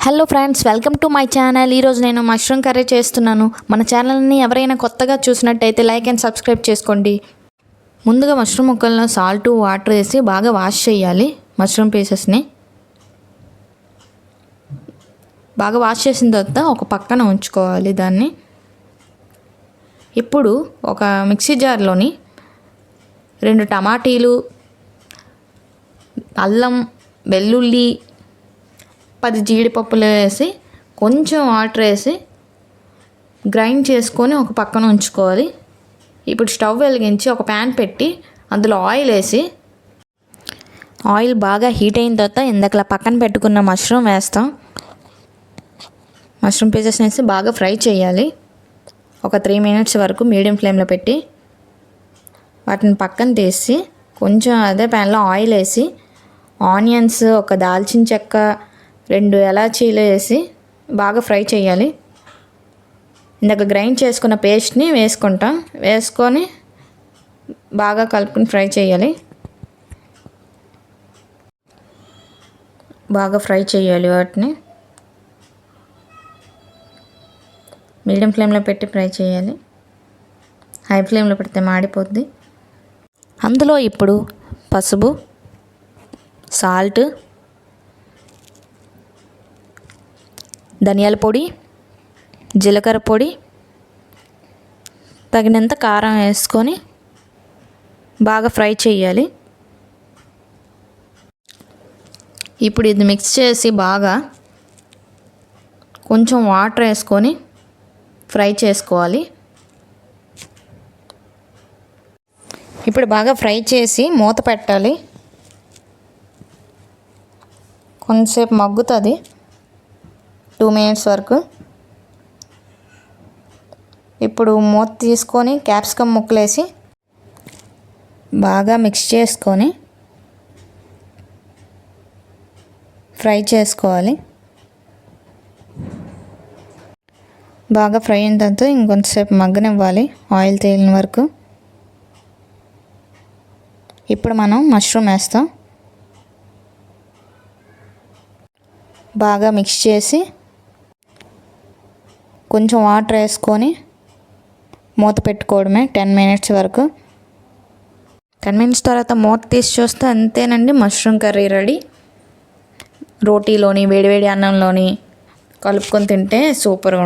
Hello friends, welcome to my channel. ఈరోజు నేను mushroom curry చేస్తున్నాను. మన ఛానల్ని ఎవరైనా కొత్తగా చూసినట్టయితే లైక్ అండ్ సబ్స్క్రైబ్ చేసుకోండి. ముందుగా మష్రూమ్ ముక్కలను సాల్ట్ వాటర్ వేసి బాగా వాష్ చేయాలి. మష్రూమ్ పీసెస్ని బాగా వాష్ చేసిన తర్వాత ఒక పక్కన ఉంచుకోవాలి దాన్ని. ఇప్పుడు ఒక మిక్సీ జార్లోని 2 టమాటీలు, అల్లం, వెల్లుల్లి, 10 జీడిపప్పులు వేసి కొంచెం వాటర్ వేసి గ్రైండ్ చేసుకొని ఒక పక్కన ఉంచుకోవాలి. ఇప్పుడు స్టవ్ వెలిగించి ఒక ప్యాన్ పెట్టి అందులో ఆయిల్ వేసి ఆయిల్ బాగా హీట్ అయిన తర్వాత ఇందాకలా పక్కన పెట్టుకున్న మష్రూమ్ వేస్తాం. మష్రూమ్ పీసెస్ వేసి బాగా ఫ్రై చేయాలి. ఒక 3 మినిట్స్ వరకు మీడియం ఫ్లేమ్లో పెట్టి వాటిని పక్కన తీసి కొంచెం అదే ప్యాన్లో ఆయిల్ వేసి ఆనియన్స్, ఒక దాల్చిన చెక్క, 2 ఎలాచీలు వేసి బాగా ఫ్రై చేయాలి. ఇందాక గ్రైండ్ చేసుకున్న పేస్ట్ని వేసుకొని బాగా కలుపుకొని ఫ్రై చేయాలి. బాగా ఫ్రై చేయాలి. వాటిని మీడియం ఫ్లేమ్లో పెట్టి ఫ్రై చేయాలి. హై ఫ్లేమ్లో పెడితే మాడిపోద్ది. అందులో ఇప్పుడు పసుపు, సాల్ట్, ధనియాల పొడి, జీలకర్ర పొడి, తగినంత కారం వేసుకొని బాగా ఫ్రై చేయాలి. ఇప్పుడు ఇది మిక్స్ చేసి బాగా కొంచెం వాటర్ వేసుకొని ఫ్రై చేసుకోవాలి. ఇప్పుడు బాగా ఫ్రై చేసి మూత పెట్టాలి. కొంతసేపు మగ్గుతుంది, 2 మినిట్స్ వరకు. ఇప్పుడు మూత తీసుకొని క్యాప్సికమ్ ముక్కలేసి బాగా మిక్స్ చేసుకొని ఫ్రై చేసుకోవాలి. బాగా ఫ్రై అయిన తర్వాత ఇంకొంతసేపు మగ్గనివ్వాలి, ఆయిల్ తేలిన వరకు. ఇప్పుడు మనం మష్రూమ్ వేస్తాం. బాగా మిక్స్ చేసి కొంచెం వాటర్ వేసుకొని మూత పెట్టుకోవడమే 10 మినిట్స్ వరకు. 10 మినిట్స్ తర్వాత మూత తీసి చూస్తే అంతేనండి, మష్రూమ్ కర్రీ రెడీ. రోటీలోని, వేడివేడి అన్నంలోని కలుపుకొని తింటే సూపర్గా ఉంటుంది.